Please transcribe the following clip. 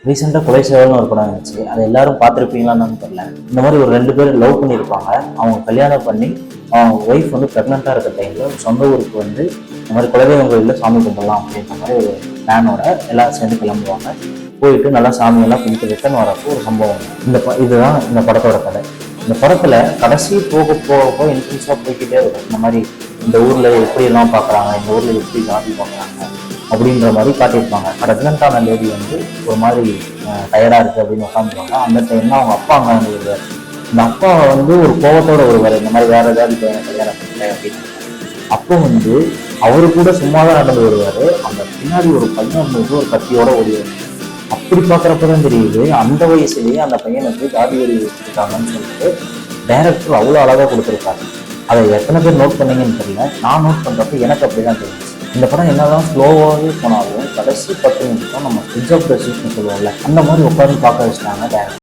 ரீசெண்டாக கொலை சேவல்னு ஒரு படம் இருந்துச்சு. அது எல்லாரும் பார்த்துருப்பீங்களான்னு தெரியல. இந்த மாதிரி ஒரு 2 பேர் லவ் பண்ணியிருப்பாங்க. அவங்க கல்யாணம் பண்ணி அவங்க ஒய்ஃப் வந்து ப்ரெக்னெண்ட்டாக இருக்க டைமில் சொந்த ஊருக்கு வந்து இந்த மாதிரி குலதெய்வம் கோயிலில் சாமி கும்பிடலாம் அப்படின்ற மாதிரி ஒரு பிளானோட எல்லாரும் சேர்ந்து கிளம்புவாங்க. போயிட்டு நல்லா சாமியெல்லாம் கும்பிட்டு ரிட்டர்ன் வரப்போ ஒரு சம்பவம். இதுதான் இந்த படத்தோட கதை. இந்த படத்தில் கடைசி போக போக இன்ட்ரெஸ்டாக போய்கிட்டே இருக்கும். இந்த மாதிரி இந்த ஊரில் எப்படியெல்லாம் பார்க்குறாங்க, இந்த ஊரில் எப்படி ஜாதி பார்க்குறாங்க அப்படின்ற மாதிரி காட்டியிருப்பாங்க. ப்ரெக்னென்ட்டான லேடி வந்து ஒரு மாதிரி டயர்டாக இருக்குது அப்படின்னு உட்காந்துருவாங்க. அந்த டைம்ல அவங்க அப்பா அங்கே வந்து வருவார். இந்த அப்பா வந்து ஒரு கோபத்தோட வருவார், இந்த மாதிரி வேற ஏதாவது கல்யாணம் பண்ணிட்டேன் அப்படின்னு. அப்போ வந்து அவரு கூட சும்மா தான் நடந்து வருவார். அந்த பின்னாடி ஒரு பையன் வந்து ஒரு கத்தியோட ஓடிவார். அப்படி பார்க்குறப்பதான் தெரியுது அந்த வயசுலேயே அந்த பையனுக்கு ஜாதி வெறி வச்சுருக்காங்கன்னு சொல்லிட்டு டைரக்டர் அவ்வளோ அழகாக கொடுத்துருக்காரு. அதை எத்தனை பேர் நோட் பண்ணீங்கன்னு தெரியல. நான் நோட் பண்ணுறப்ப எனக்கு அப்படிதான் தெரியும். இந்த படம் என்னதான் ஸ்லோவாகவே போனாலும் கடைசி 10 நிமிஷம் நம்ம ஃப்ரிட்ஜ் ஆஃப் த சீட்னு சொல்லுவோம்ல, அந்த மாதிரி உட்காந்து பார்க்க வச்சுட்டாங்க டேரக்டர்.